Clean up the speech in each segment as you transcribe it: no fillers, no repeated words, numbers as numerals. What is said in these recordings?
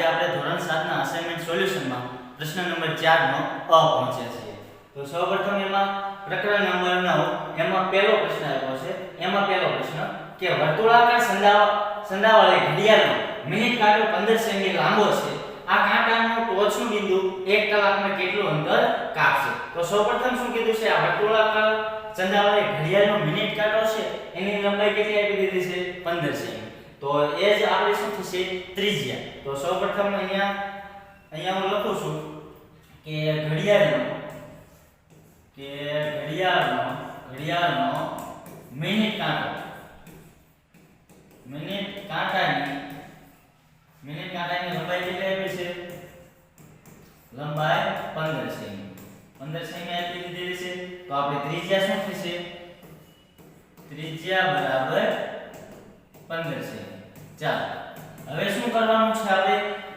આપણે ધોરણ 7 ના અસાઇનમેન્ટ સોલ્યુશનમાં પ્રશ્ન નંબર 4 નો અ પહોંચ્યા છીએ. તો સૌપ્રથમ એમાં પ્રકરણ નંબર 9 એમાં પહેલો પ્રશ્ન આપ્યો છે. એમાં પહેલો પ્રશ્ન કે વર્તુળાકાર સંધાવાળી ઘડિયાળનો મિનિટ કાંટો 15 સેમી લાંબો છે. આ કાંટાનું ટોચનું બિંદુ 1 કલાકમાં કેટલું અંતર કાપશે? તો સૌપ્રથમ શું કીધું છે? આ વર્તુળાકાર સંધાવાળી ઘડિયાળનો મિનિટ કાંટો છે એની લંબાઈ કેટલી આપી દીધી છે? 15 સેમી. તો એ જ આપણે શું થશે? ત્રિજ્યા. તો સૌપ્રથમ અહીંયા હું લખું છું કે ઘડિયાળનો મિનિટ કાંટાની લંબાઈ કેટલી આપી છે? લંબાઈ 15 સેમી. 15 સેમી આપી દીધી છે. તો આપણે ત્રિજ્યા શું થશે? ત્રિજ્યા બરાબર 15 સેમી. ચાલો હવે શું કરવાનું છે આપણે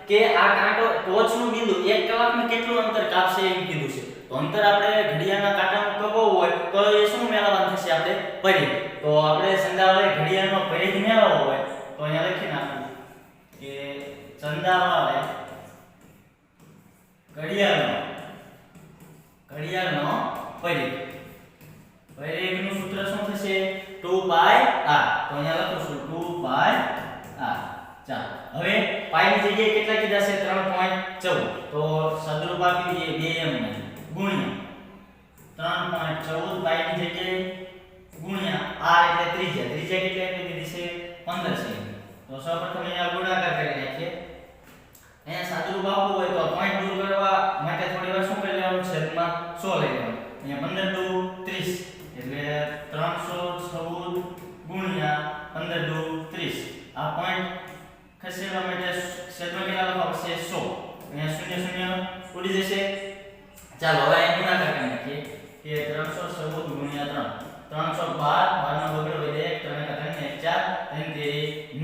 કે આ કાંટો ટોચનું બિંદુ 1 કલાકમાં કેટલું અંતર કાપશે એમ કીધું છે. તો અંતર આપણે ઘડિયાળના કાંટાનું કપાવવું હોય તો એ શું મેળવવાનું થશે? આપણે પરિઘ. તો આપણે સંધાવાળી ઘડિયાળનો પરિઘ મેળવવો હોય તો અહીંયા લખી નાખવું કે સંધાવાળી ઘડિયાળનો પરિઘનું સૂત્ર શું થશે? 2πr. તો અહીંયા લખું છું 2πr. ચાલો હવે પાઈ ની જગ્યાએ કેટલા કીધા છે? 3.14. તો સદરૂપ આપી દઈએ 2m ગુણ્યા 3.14 પાઈ ની જગ્યાએ ગુણ્યા r એટલે ત્રિજ્યા. ત્રિજ્યા કેટલી આપી દીધી છે? 15 સેમી. તો સૌપ્રથમ અહીંયા ગુણાકાર કરી નાખીએ. અહીંયા સદરૂપ આપવું હોય તો પોઈન્ટ દૂર કરવા માટે થોડી વાર શું કરી લેવાનું? છેદમાં 100 લઈ લેવાનું. અહીંયા 15 દુ 30 એટલે 314 ગુણ્યા 15 દુ 30. આ પોઈન્ટ ખસેડવા માટે છેદમાં કેટલા લખવા પડશે? 100. અહીંયા 0 ઉડી જશે. ચાલો હવે અહીં ગુણાકાર કરી નાખીએ કે 314 ગુણ્યા 3 312 12 નો બગડો હોય 1 3 1 4 3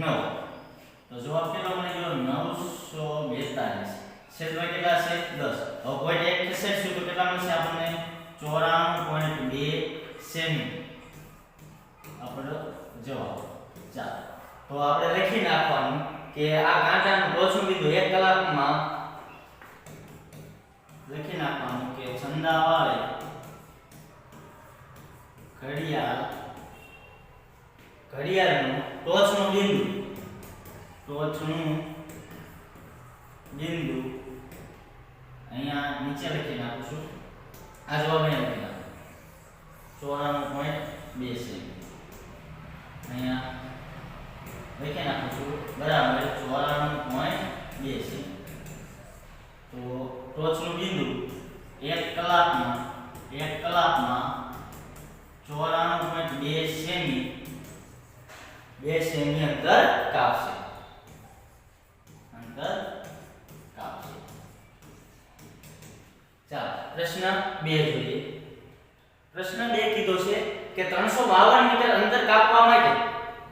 9. તો જવાબ કેટલો મળી ગયો? 942. છેદમાં કેટલા છે? 10. હવે પોઈન્ટ 1 ખસેડશું તો કેટલા મળશે આપણને? 94.2 સેમી આપણો જવાબ. ચાલો તો આપણે લખી નાખવાનું કે આ કાંટાનું ટોચનું બિંદુ 1 કલાકમાં લખી નાખવાનું કે સંધાવાળી ઘડિયાળનું ટોચનું બિંદુ અહીંયા નીચે લખી નાખું છું. આ જવાબ અહીંયા લખી નાખું 94.2 સેમી. અહીંયા લખી નાખું છું બરાબર 94.2 સેમી. તો ટોચનું બિંદુ 1 કલાકમાં 94.2 સેમી 2 સેમી અંતર કાપશે. ચાલો પ્રશ્ન 2 જોઈએ. પ્રશ્ન 2 કીધો છે કે 352 મીટર અંતર કાપવા માટે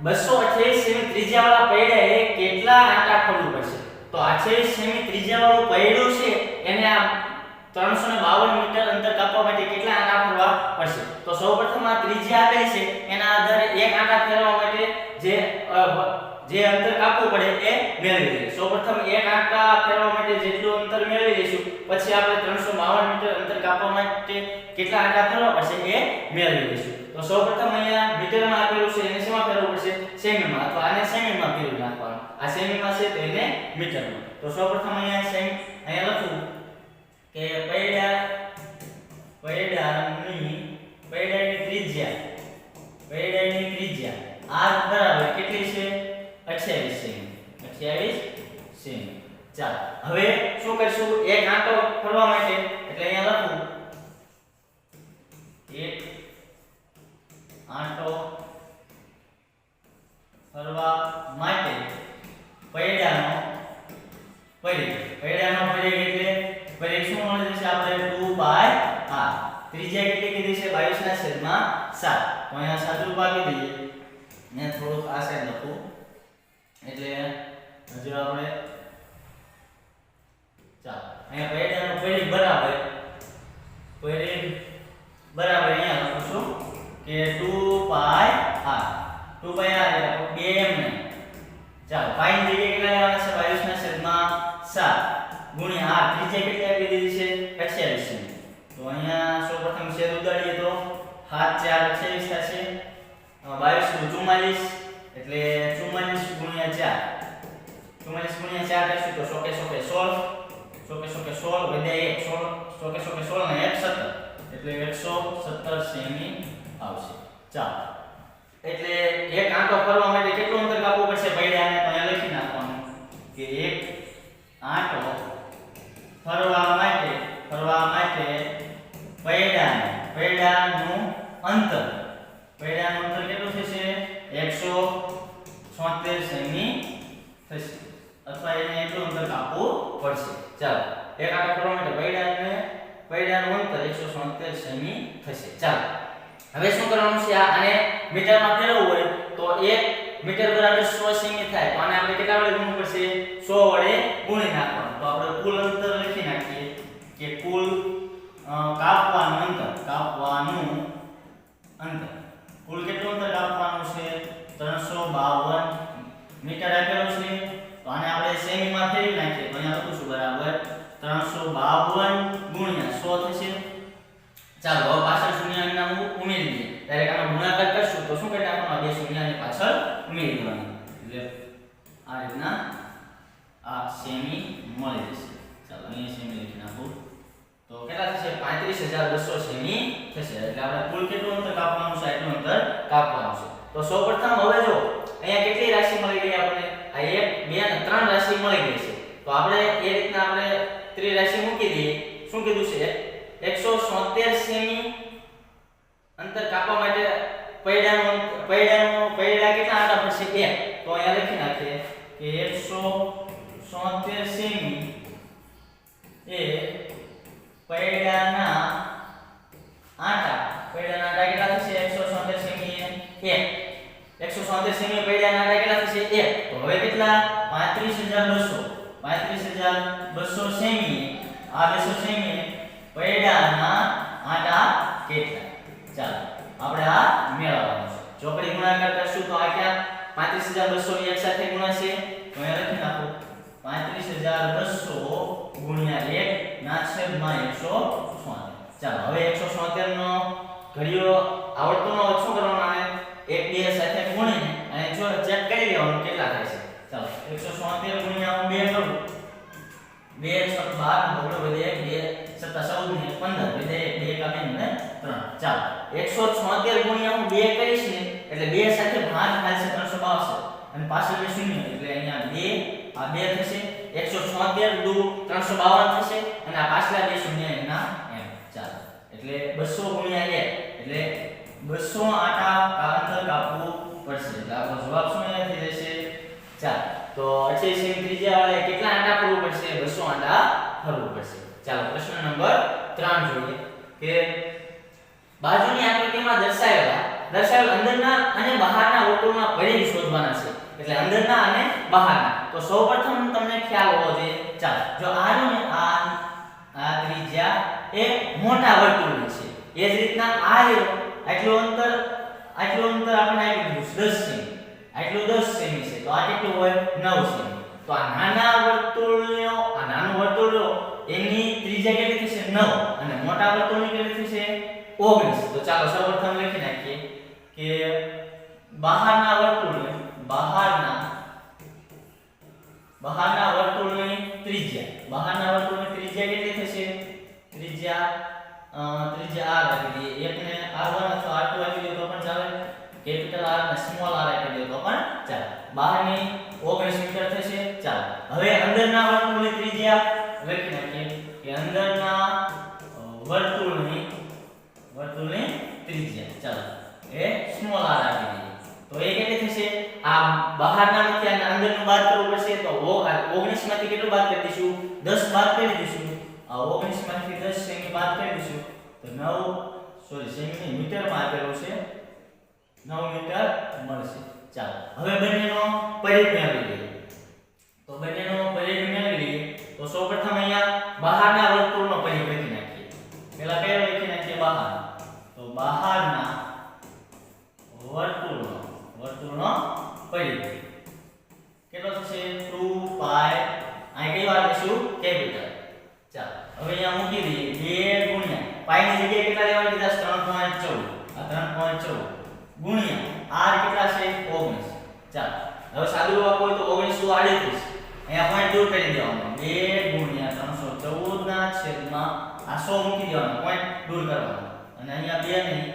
228 સેમી ત્રિજ્યાવાળા પૈડાએ કેટલા આંટા ફરવું પડશે? તો આ 28 સેમી ત્રિજ્યાવાળું પૈડું છે એને આ 352 મીટર અંતર કાપવા માટે કેટલા આંટા ફરવા પડશે? તો સૌપ્રથમ આ ત્રિજ્યા આપેલી છે એના આધારે એક આંટા ફેરવા માટે જે અંતર કાપવું પડે એ મેળવી લઈએ. સૌપ્રથમ એક આંટા ફેરવા માટે જેટલું અંતર મેળવી લઈશું પછી આપણે 352 મીટર અંતર કાપવા માટે કેટલા આંટા ફેરવા પડશે એ મેળવી લઈશું. તો સૌપ્રથમ અહીંયા મીટરમાં આપેલું છે એને શેમાં ફેરવવું પડશે? સેમીમાં, અથવા આને સેમીમાં ફેરવી નાખવાનું. આ સેમીમાં છે તો એને મીટરમાં. તો સૌપ્રથમ અહીંયા લખું કે પૈડાની ત્રિજ્યા r બરાબર કેટલી છે? 28 સેમી. 28 સેમી. ચાલો હવે શું કરશું? એક આંટો ફરવા માટે એટલે અહીંયા લખું એક આંટો ફરવા માટે પૈડાનો પરિઘ એટલે પરિઘ શું મળી જશે આપણે? 2πr. ત્રિજ્યા કેટલી કીધી છે? 22/7. તો અહીંયા સાદુરૂપ આપી દઈએ. અહીંયા થોડુંક આ સાઈડ લખું એટલે હજુ આપણે ચાલો અહીંયા પૈડાનો પરિઘ બરાબર અહીંયા લખું છું કે 2πr. 2πr એટલે 2m. ચાલો પાઈ ની જગ્યાએ કેટલા લેવાના છે? 22/7. 7 ગુણ્યા r ત્રિજ્યા કેટલી આપી દીધી છે 28 સેમી. તો અહીંયા સૌપ્રથમ છેદ ઉડાડીએ તો 7 4 28 થશે. 22 નું 44 એટલે 44 ગુણ્યા 4 44 ગુણ્યા 4 કરશું તો 100 કે 16 વધ્યા 1 16 16 ને 1 17 એટલે 117 સેમી આવશે. ચાલો એટલે એક આંટો ફરવા માટે કેટલું અંતર કાપવું પડશે પૈડાને? તો અહીંયા લખી નાખવાનું કે એક આંટો ફરવા માટે પૈડાનું અંતર કેટલું થશે? 176 સેમી થશે અથવા એને એટલું અંતર કાપવું પડશે. ચાલો એક આંટો ફરવા માટે પૈડાનું અંતર 176 સેમી થશે. ચાલો હવે શું કરવાનું છે? આને મીટરમાં ફેરવવું હોય તો 1 મીટર બરાબર 100 સેમી થાય. તો આને આપણે કેટલા વડે ગુણવું પડશે? 100 વડે ગુણી નાખવાનું. તો આપણે કુલ અંતર લખી નાખીએ કે કુલ કાપવાનું અંતર કુલ કેટલું અંતર કાપવાનું છે? 352 મીટર આપેલું છે. તો આને આપણે સેમીમાં ફેરવી નાખીએ તો અહીંયા લખું છું બરાબર 352 ગુણ્યા 100 થશે. ચાલો હવે પાછળ શૂન્યના ઉમેરી દઈએ. ત્યારે આનો ગુણાકાર કરશું તો શું કરી નાખવાનું? બે શૂન્યની પાછળ ઉમેરી દેવાનું. એટલે આ રીતના આ સેમી મળી જશે. ચાલો અહીંયા સેમી લખી નાખું તો કેટલા થશે? 35200 સેમી થશે. એટલે આપણે કુલ કેટલું અંતર કાપવાનું છે? એટલું અંતર કાપવાનું છે. તો સૌપ્રથમ હવે જો અહીંયા કેટલી રાશિ મળી ગઈ આપણને? આ 1 2 અને 3 રાશિ મળી ગઈ છે. તો આપણે એ રીતના આપણે ત્રિરાશિ મૂકી દઈએ. શું કીધું છે? 176 સેમી અંતર કાપવા માટે પૈડા કેટલા આંટા પડશે? 1. તો અહીંયા લખી નાખીએ કે 176 સેમી એ પૈડાના આંટા કેટલા થશે? 176 સેમી એ 1 176 સેમી પૈડાના આંટા કેટલા થશે? 1. તો હવે કેટલા? 35200 સેમી આ 200 સેમી પૈડાના આંટા કેટલા? ચાલો આપણે આ મેળવવાનું છે. ચોકડી ગુણાકાર કરશું તો આ ક્યાં 35200 એક સાથે ગુણાશે. તો અહીંયા લખી નાખો 35200 ગુણ્યા 1 ના છેદમાં 176. ચાલો હવે 176 નો ઘડિયો આવડતો ન હોય શું કરવાનું? આને 1 2 સાથે ગુણીને અને જો ચેક કરી લેવાનું કેટલા થાય છે. ચાલો 176 ગુણ્યા હું 2 કરું 2 7 12 વધે 1 2 7 14 ને 15 વધે 1 2 ને 3. ચાલો 176 ગુણ્યા હું 2 કરીશ ને એટલે 2 સાથે ભાગ થશે 362 અને પાછળ બે શૂન્ય એટલે અહીંયા 2 આ 2 થશે 176 દુ 352 થશે અને આ પાછલા બે શૂન્ય એના એમ. ચાલો એટલે 200 ગુણ્યા 1 એટલે 200 આંટા અંતર કાપવું પડશે. એટલે આપણો જવાબ શું થઈ જશે? ચાલો તો 28 સેમી ત્રિજ્યા વાળા કેટલા આંટા ફરવું પડશે? 200 આંટા ફરવું પડશે. ચાલો પ્રશ્ન નંબર 3 જોઈએ કે બાજુની આકૃતિમાં દર્શાવેલ અંદરના અને બહારના વર્તુળના પરિઘ શોધવાના છે. એટલે અંદરના અને બહારના. તો સૌપ્રથમ તમને ખ્યાલ હોવો જોઈએ. ચાલો જો આનું ને આ ત્રિજ્યા એ મોટા વર્તુળની છે. એ જ રીતના આ આટલું અંતર આપણે આપ્યું 10 સેમી. આટલું 10 સેમી છે. તો આ કેટલું હોય? 9 સેમી. તો આ નાનું વર્તુળ એની ત્રિજ્યા કેટલી થશે? 9 અને મોટા વર્તુળની કેટલી થશે? 19. તો ચાલો સૌપ્રથમ લખી નાખીએ કે બહારના વર્તુળની ત્રિજ્યા કેટલી થશે? ત્રિજ્યા r આપી દઈએ. એકને r1 અથવા r2 આપી દઈએ તો પણ ચાલે. કેપિટલ R અને સ્મોલ r આપી દઈએ તો પણ ચાલે. બહારની 19 મીટર થશે. ચાલો હવે અંદરના વર્તુળની ત્રિજ્યા લખી નાખીએ કે અંદરના વર્તુળની ત્રિજ્યા ચાલો એ સ્મોલ r આપી દઈએ. તો એ કેટલી થશે? આ બહારનામાંથી અને અંદરનું બાદ કરવું પડશે. તો 19 માંથી કેટલું બાદ કરી દઈશું? 10 બાદ કરી દઈશું. આ 19 માંથી 10 સેમી બાદ કરી દઈશું તો 9 સેમી મીટરમાં આપેલું છે 9 મીટર મળશે. ચાલો હવે બંનેનો પરિઘ મેળવી લઈએ. તો બંનેનો પરિઘ મેળવી લઈએ તો સૌપ્રથમ અહીંયા બહારના વર્તુળનો પરિઘ લખી નાખીએ. પહેલા કયો લખી નાખીએ? બહાર. તો બહારના વર્તુળનો પરિઘ કેટલો થશે? 2 પાઈ. અહીં કઈ વાર લઈશું? કેપિટલ. ચાલો હવે અહીંયા મૂકી દઈએ 2 ગુણ્યા પાઈ ની જગ્યાએ કેટલા લેવા કીધા 3.14 આ 3.14 ગુણ્યા r કેટલા છે 19. ચાલો હવે સાદું આપો હોય તો 1938 અહીંયા પોઈન્ટ દૂર કરી દેવાનો 2 ગુણ્યા 314 ના છેદમાં આ 100 મૂકી દેવાનો પોઈન્ટ દૂર કરવાનો અને અહીંયા 2 નહીં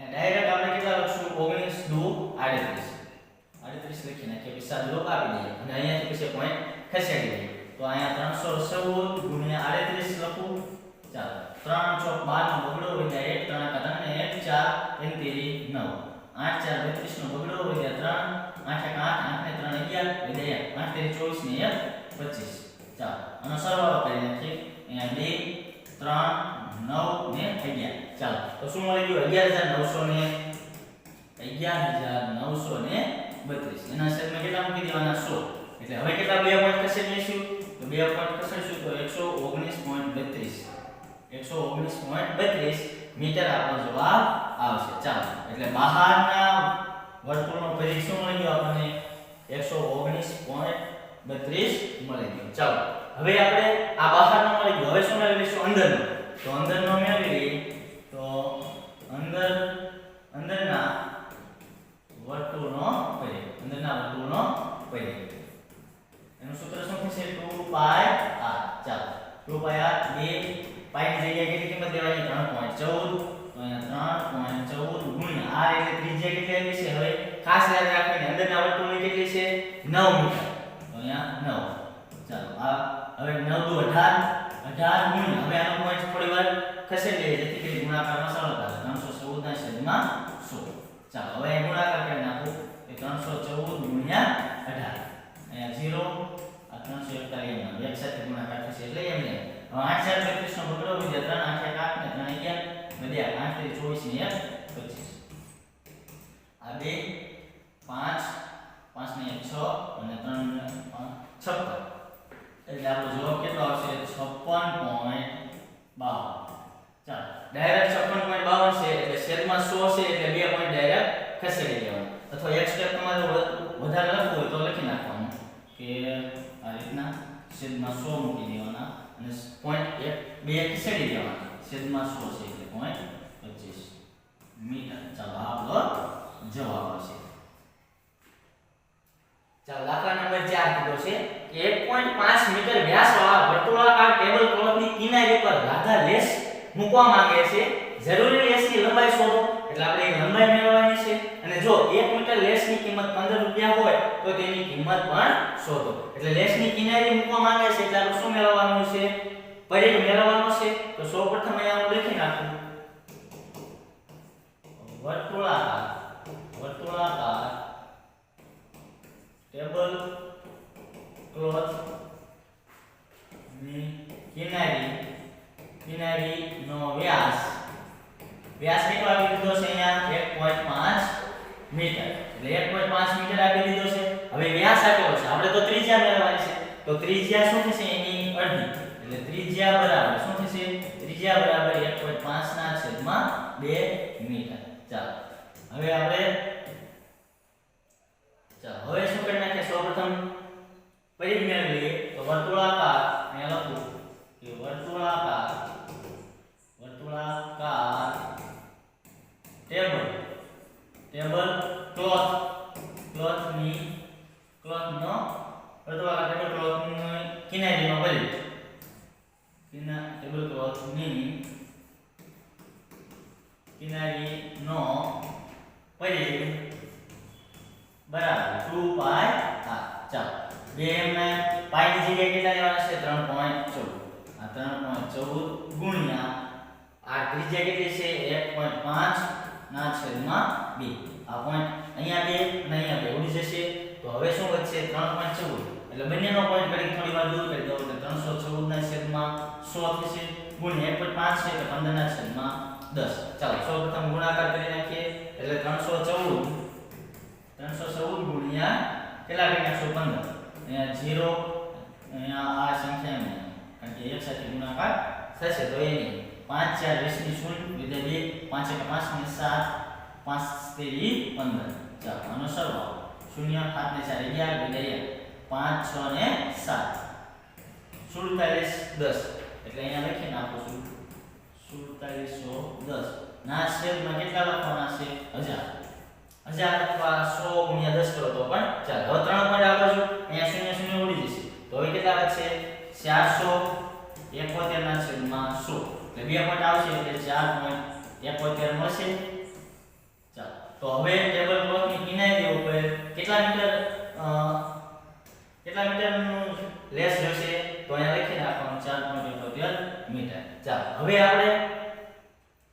ડાયરેક્ટ આપણે કેટલા લખશું 19 દુ 38 લખી નાખીએ પછી સાદું રૂપ આપી દઈએ અને અહીંયાથી પછી પોઈન્ટ ખસેડી દઈએ તો અહીંયા 314 ગુણ્યા 38 લખું. ચાલો 3 ચોક 12 નો બગડો વધ્યા 1 3 3 ને 1 4 3 3 9 8 4 32 નો બગડો વધ્યા 3 8 8 8 ને 3 11 વધ્યા 8 3 24 ને 1 25. ચાલો આનો સરવાળો કરી નાખીએ અહીંયા 2 3 9 ને 11. ચાલો તો શું મળી ગયું 11932 એના છેદમાં કેટલા મૂકી દેવાના 100 એટલે હવે કેટલા 2 પોઈન્ટ ખસેડી લઈશું તો 2 પોઈન્ટ ખસેડશું તો 119.32 મીટર આપણો જવાબ આવશે. ચાલો એટલે બહારના વર્તુળનો પરિઘ શું મળી ગયો આપણને 119.32 મળી ગયો. ચાલો હવે આપણે આ બહારનો મળી ગયો હવે શું મેળવી લઈશું અંદરનો તો અંદરનો મેળવી લઈએ તો અંદરના વર્તુળનો પરિઘ એનું સૂત્ર શું થશે 2 પાઈ r. ચાલો 2 પાઈ r 2 પાઈ ની જગ્યાએ કેટલી કિંમત દેવાની 3.14 તો અહીંયા 3.14 ગુણ્યા r એટલે ત્રિજ્યા કેટલી આવી છે હવે ખાસ યાદ રાખીને અંદરના વર્તુળની કેટલી છે 9 મીટર તો અહીંયા 9. ચાલો આ હવે 9 દુ 18 ગુણ્યા હવે આનો પોઈન્ટ થોડી વાર ખસેડી લઈએ જેથી કરી ગુણાકારમાં સરળતા રહે 314 ના છેદમાં 100. ચાલો હવે ગુણાકાર કરી નાખો 314 ગુણ્યા 18 અહીંયા 0 આ 341 માં એક સાથે ગુણાકાર થશે એટલે એમ ને 8 4 32 નો બગડો વધ્યા 3 8 8 ને 3 11 વધ્યા 8 3 24 ને 1 25 આ 2 5 5 ને 6 અને 3 ને 5 56 એટલે આપણો જવાબ કેટલો આવશે 56.52. ચાલો ડાયરેક્ટ 56.52 છે એટલે છેદમાં 100 છે એટલે 2 પોઈન્ટ ડાયરેક્ટ ખસેડી દેવાના અથવા એક સ્ટેપ તમારે વધારે લખવું હોય તો લખી નાખવાનું કે આ રીતના છેદમાં 100 મૂકી દેવાના અને પોઈન્ટ 2 ખસેડી દેવાના છેદમાં 100 છે એટલે પોઈન્ટ 25 મીટર. ચાલો આ આપણો જવાબ આવશે. ચાલો દાખલા નંબર 4 કીધો છે કે 1.5 મીટર વ્યાસવાળા વર્તુળાકાર ટેબલ ક્લોથની કિનારી પર રાધા લેસ મૂકવા માંગે છે. જરૂરી લેસની લંબાઈ શોધો એટલે આપણે લંબાઈ મેળવવાની છે અને જો 1 મીટર લેસની કિંમત 15 રૂપિયા હોય તો તેની કિંમત પણ શોધો. એટલે લેસની કિનારી મૂકવા માંગે છે એટલે આપણે શું મેળવવાનું છે પરિઘ મેળવવાનો છે. તો સૌપ્રથમ અહીંયા હું લખી નાખું વર્તુળાકાર ટેબલ ક્લોથ ની કિનારી નો વ્યાસ કેટલો આપી દીધો છે અહીંયા 1.5 મીટર એટલે 1.5 મીટર આપી દીધો છે. હવે વ્યાસ આપ્યો છે આપણે તો ત્રિજ્યા મેળવવાની છે તો ત્રિજ્યા શું થશે એની અડધી એટલે ત્રિજ્યા બરાબર શું થશે ત્રિજ્યા બરાબર 1.5 ના છેદમાં 2 મીટર. ચાલો હવે શું કરી નાખીએ સૌપ્રથમ પરિઘ મેળવી લઈએ તો વર્તુળાકાર અહીંયા લખું કે વર્તુળાકાર ટેબલ ક્લોથની કિનારીનો પરિઘ ટેબલ ક્લોથની કિનારીનો પરિઘ બરાબર 2 પાઈ r. ચાલો 2 માં પાઈ ની જગ્યાએ કેટલા લેવાના છે 3.14 આ 3.14 ગુણ્યા આ ત્રિજ્યા કેટલી છે 1.5 ના છેદમાં 2 આ પોઈન્ટ અહીંયા 2 અને અહીંયા 2 ઉડી જશે તો હવે શું વધશે 3.14 એટલે બંનેનો પોઈન્ટ કરી થોડી વાર દૂર કરી દો એટલે 314 ના છેદમાં 100 થશે ગુણ્યા 1.5 છે એટલે 15 ના છેદમાં 10. ચાલો સૌપ્રથમ ગુણાકાર કરી નાખીએ એટલે 314 ગુણ્યા કેટલા કરી નાખશો 15 અહીંયા 0 અહીંયા આ સંખ્યા કારણ કે એક સાથે ગુણાકાર થશે તો એની 5 4 20 ની શૂન્ય લીધે 2 5 1 5 ને 7 5 3 15. ચાલો આનો સરવાળો 0 7 ને 4 11 લીધે 5 6 ને 7 16 4710 એટલે અહીંયા લખી નાખું છું 4710 ના છેદમાં કેટલા લખવાના છે 1000 અથવા 100 ગુણ્યા 10 કરો તો પણ ચાલે. હવે 3 પોઈન્ટ આગળ જો અહીંયા 0 0 ઉડી જશે તો હવે કેટલા વધશે 471 ના છેદમાં 100 એટલે 2 પોઈન્ટ આવશે એટલે 4.71 મળશે. ચાલો તો હવે ટેબલ ક્લોથની કિનારી દે ઉપર કેટલા મીટરનું લેસ જોશે તો અહીંયા લખી નાખવાનું 4.71 મીટર. ચાલો હવે આપણે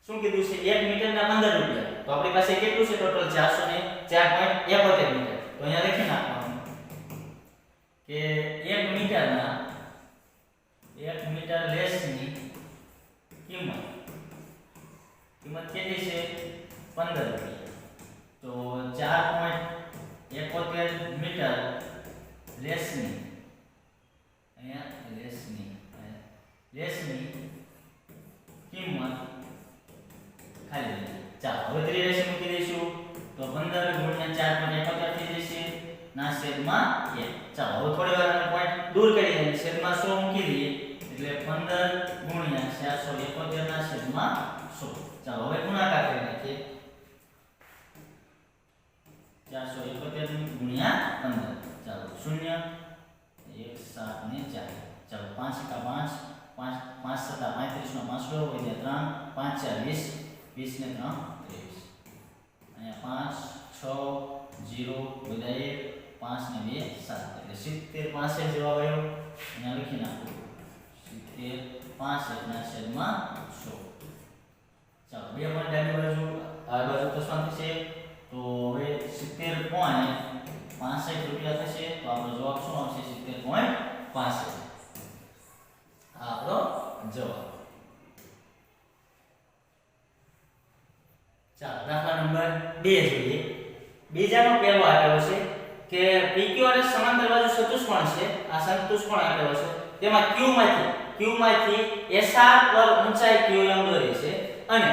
શું કીધું છે 1 મીટરના 15 રૂપિયા તો આપણી પાસે કેટલું છે ટોટલ 404.71 મીટર. તો અહીંયા લખી નાખવાનું કે 1 મીટર લેસની કિંમત કેટલી છે 15 રૂપિયા. તો 4.71 મીટર લેસની અહીંયા લેસની કિંમત ખાલી. ચાલો હવે ત્રીજી રાશિ મૂકી દઈશું તો 15 ગુણ્યા 4.71 થઈ જશે ના છેદમાં 1. ચાલો હવે થોડી વાર આને પોઈન્ટ દૂર કરી દઈએ છેદમાં 100 મૂકી દઈએ એટલે 15 ગુણ્યા 471 ના છેદમાં 100. ચાલો હવે ગુણાકાર કરી નાખીએ 471 ગુણ્યા 15. ચાલો 0 1 7 ને 4. ચાલો 5 કા 5 5 7 35 નો 5 ગયો હોય 3 5 4 20 20 ને 3 23 અહીંયા 5 6 0 બધા 1 5 ને 2 7 એટલે 70 65 જવાબ આવ્યો. અહીંયા લખી નાખો 70 65 ના છેદમાં 100. ચાલો બે પોઈન્ટ ડાબી બાજુ આ બાજુ તો શું થશે તો હવે 70.65 રૂપિયા થશે તો આપણો જવાબ શું આવશે 70.65. આપણો જવાબ. ચાલો દાખલા નંબર 2 જોઈએ. બીજાનો પહેલો આપેલો છે કે PQ અને સમાંતર બાજુ ચતુષ્કોણ છે. આ ચતુષ્કોણ આપેલો છે તેમાં Q માંથી SR પર ઊંચાઈ QM દોરી છે અને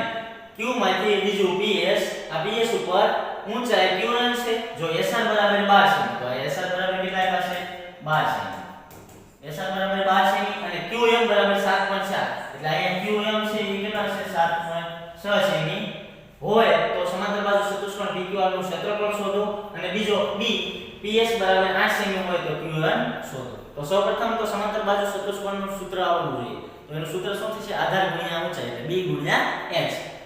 Q માંથી બીજું PS આ PS ઉપર ઊંચાઈ QN છે. જો SR બરાબર 12 છે તો આ SR બરાબર કેટલા પાસે 12 છે. SR બરાબર 12 છે અને QM બરાબર 7.4 એટલે અહીંયા QM છે એ કેટલા છે 7.6 છે હોય તો સમાંતર બાજુ ચતુષ્કોણ PQR નું ક્ષેત્રફળ શોધો અને બીજો B PS બરાબર 8 સેમી હોય તો QN શોધો. તો સૌપ્રથમ તો સમાંતર બાજુ ચતુષ્કોણનું સૂત્ર આવડવું જોઈએ. તો એનું સૂત્ર શું થશે આધાર ગુણ્યા ઊંચાઈ એટલે B ગુણ્યા h.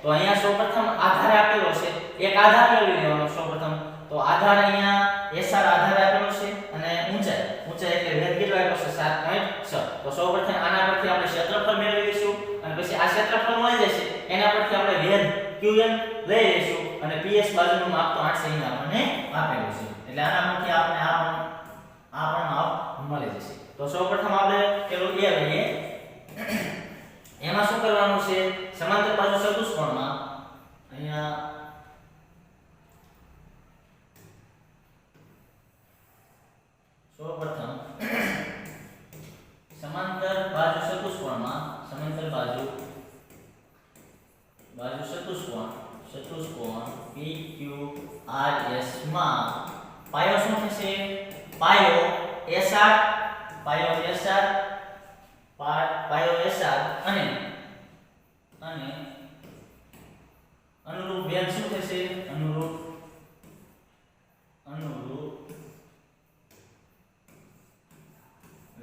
તો અહીંયા સૌપ્રથમ આધાર આપેલો છે એક આધાર લઈ લેવાનો સૌપ્રથમ. તો આધાર અહીંયા SR આધાર આપેલો છે અને ઊંચાઈ એટલે વેધ કેટલો આપ્યો છે 7.6. તો સૌપ્રથમ આના પરથી આપણે ક્ષેત્રફળ મેળવી લઈશું અને પછી આ ક્ષેત્રફળ મળી જશે એના પરથી આપણે વેધ QN લઈ લઈશું અને PS બાજુનું માપ તો 8 સેમી આપણને આપેલું છે એટલે આના પરથી આપણે આ પણ માપ મળી જશે. તો સૌપ્રથમ આપણે પેલો A લઈએ. એમાં શું કરવાનું છે સમાંતર બાજુ ચતુષ્કોણમાં અહીંયા સૌપ્રથમ સમાંતર બાજુ ચતુષ્કોણ PQRS માં પાયો શું થશે પાયો SR અને અનુરૂપ વેધ શું થશે અનુરૂપ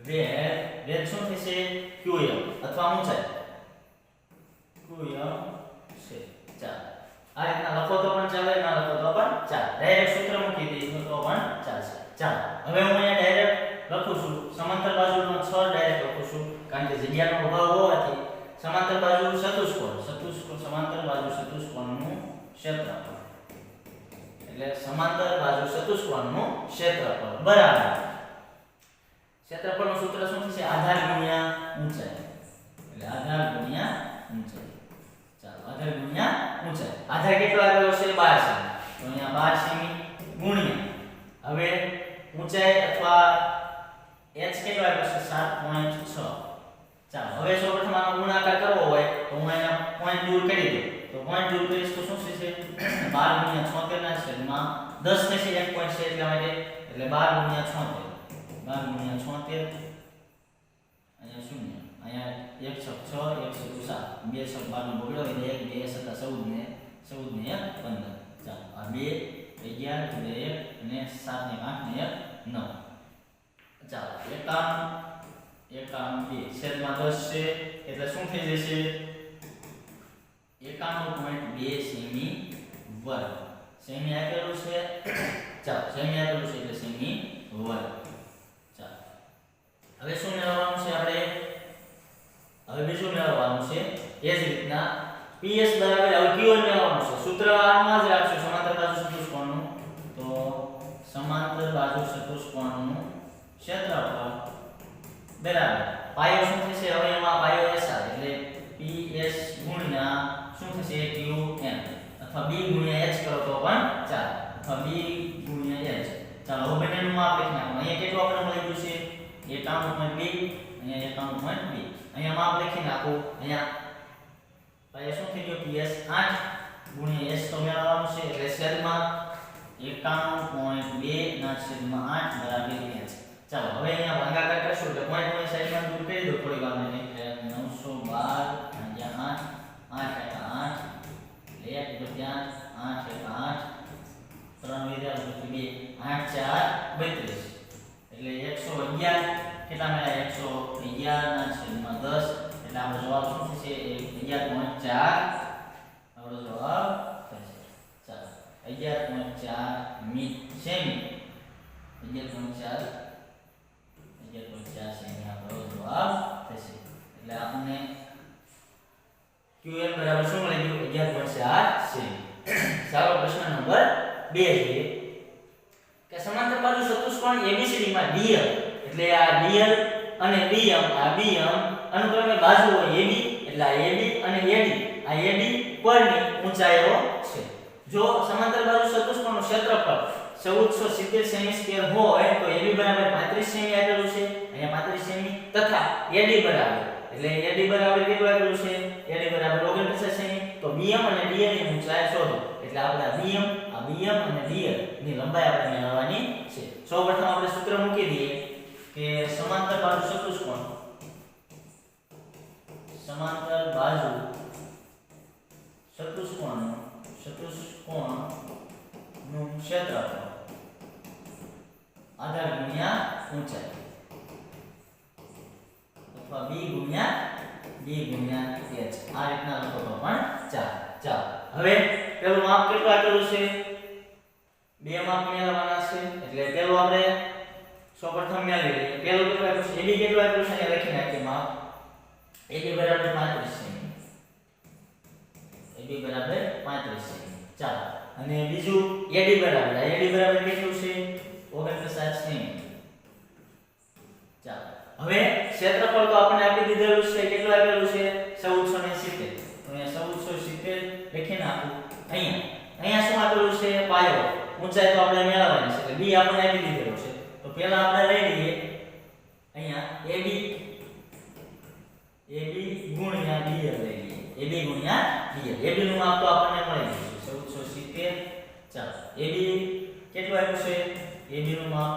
વેધ શું થશે QM અથવા ઊંચાઈ QM છે. ચાલો આ રીતના લખો તો પણ ચાલે ના લખો તો પણ ચાલે. ડાયરેક્ટ સૂત્ર મૂકી દઈશું તો પણ ચાલશે. ચાલો હવે હું અહીંયા ડાયરેક્ટ લખું છું સમાંતર બાજુનો 6 ડાયરેક્ટ લખું છું કારણ કે જગ્યાનો અભાવ હોવાથી. સમાંતર બાજુ ચતુષ્કોણ સમાંતર બાજુ ચતુષ્કોણનું ક્ષેત્રફળ એટલે સમાંતર બાજુ ચતુષ્કોણનું ક્ષેત્રફળ બરાબર ક્ષેત્રફળનું સૂત્ર શું થશે આધાર ગુણ્યા ઊંચાઈ એટલે આધાર ગુણ્યા ઊંચાઈ. ચાલો આધાર ગુણ્યા ઊંચાઈ. આધાર કેટલો આવેલો છે 12 સેમી તો અહીંયા 12 સેમી ગુણ્યા હવે ઊંચાઈ અથવા h કેટલો આવેલો છે 7.6. ચાલો હવે સૌપ્રથમ આનો ગુણાકાર કરવો હોય તો હું એના પોઈન્ટ દૂર કરી દઉં. તો પોઈન્ટ દૂર કરીશ તો શું થશે 12 ગુણ્યા 76 ના છેદમાં 10 થશે એક પોઈન્ટ છે એટલા માટે એટલે 12 ગુણ્યા 76 અહીંયા 0 2 * 12 નો બગડો એટલે 1 2 * 14 ને 14 ને 1 15. ચાલો આ 2 11 ને 1 અને 7 ને 8 ને 1 9. ચાલો 91 2 છેદમાં 10 છે એટલે શું થઈ જશે 91.2 સેમી વર્ગ. સેમી આપેલું છે ચાલો સેમી આપેલું છે એટલે સેમી વર્ગ. ચાલો હવે શું મેળવવાનું છે આપણે હવે બીજું મેળવવાનું છે એ જ રીતના PS બરાબર હવે Q1 મેળવવાનું છે સૂત્ર આમાં જ રાખશું સમાંતર બાજુ ચતુષ્કોણનું તો સમાંતર બાજુ ચતુષ્કોણનું ક્ષેત્રફળ બરાબર પાયો શું થશે હવે એમાં પાયો S આવે એટલે PS ગુણ્યા શું થશે QN અથવા B ગુણ્યા H કરો તો પણ ચાલે અથવા B ગુણ્યા H. ચાલો હવે બંનેનું માપ લખી નાખો અહીંયા કેટલું આપણે મળી ગયું છે 91.2 અહીંયા 91.2 અહીંયા માપ લખી નાખો અહીંયા પાયો શું થઈ ગયો PS 8 ગુણ્યા S તો મેળવવાનું છે એટલે છેદમાં 91.2 ના છેદમાં 8 બરાબર H. ચાલો હવે અહીંયા ભાગાકાર કરશું એટલે પોઈન્ટ ની સાઈડમાં દૂર કરી દો થોડી વાર માટે એટલે 912 ભાગ્યા 8 8 એટલે 1 8 8 3 વિદ્યા 2 8 4 32 એટલે 111 કેટલા મળ્યા 111 ના છેદમાં 10 એટલે આપણો જવાબ શું થશે 11.4 આપણો જવાબ થશે. ચાલો 11.4 સેમી 11.4 સેમી આપણો જવાબ થશે. એટલે આપણને QM બરાબર શું મળી ગયું 11.4 સેમી. ચાલો પ્રશ્ન નંબર 2 જોઈએ કે સમાંતર બાજુ ચતુષ્કોણ ABCD માં DL એટલે આ DL અને BM આ BM અનુક્રમે બાજુઓ AB એટલે આ AB અને AD આ AD પરની ઊંચાઈઓ છે. જો સમાંતર બાજુ ચતુષ્કોણનું ક્ષેત્રફળ 1470 સેમી સ્ક્વેર હોય તો AB બરાબર 35 સેમી આપેલું છે અહીંયા 35 સેમી તથા AD બરાબર એટલે AD બરાબર કેટલું આપેલું છે AD બરાબર 49 સેમી તો BM અને DL ની ઊંચાઈ શોધો એટલે આપણે આ BM અને DL ની લંબાઈ આપણે મેળવવાની છે. સૌપ્રથમ આપણે સૂત્ર મૂકી દઈએ કે સમાંતર બાજુ ચતુષ્કોણ ચતુષ્કોણનું ક્ષેત્રફળ આધાર ગુણ્યા ઊંચાઈ અથવા B ગુણ્યા H આ રીતના લખો તો પણ ચાલે. ચાલો હવે પેલું માપ કેટલું આપેલું છે બે માપ મેળવવાના છે એટલે પેલું આપણે સૌપ્રથમ મેળવી લઈએ. પેલું કેટલું આપ્યું છે AB કેટલું આપ્યું છે અહીંયા લખી નાખીએ માપ AB બરાબર 35 સેમી AB બરાબર 35 સેમી. ચાલો અને બીજું AD બરાબર કેટલું છે 49 સેમી. ચાલો હવે ક્ષેત્રફળ તો આપણને આપી દીધેલું છે કેટલું આપેલું છે 1470 તો અહીંયા 1470 લખી નાખું. અહીંયા શું આપેલું છે પાયો ઊંચાઈ તો આપણે મેળવવાની છે એટલે B આપણે આપી દીધેલું છે તો પહેલા આપણે લઈ લઈએ અહીંયા AB ગુણ્યા DL લઈ લઈએ AB ગુણ્યા DL AB નું માપ તો આપણને મળી ગયું છે 1470. ચાલો AB કેટલું આપ્યું છે AB નું માપ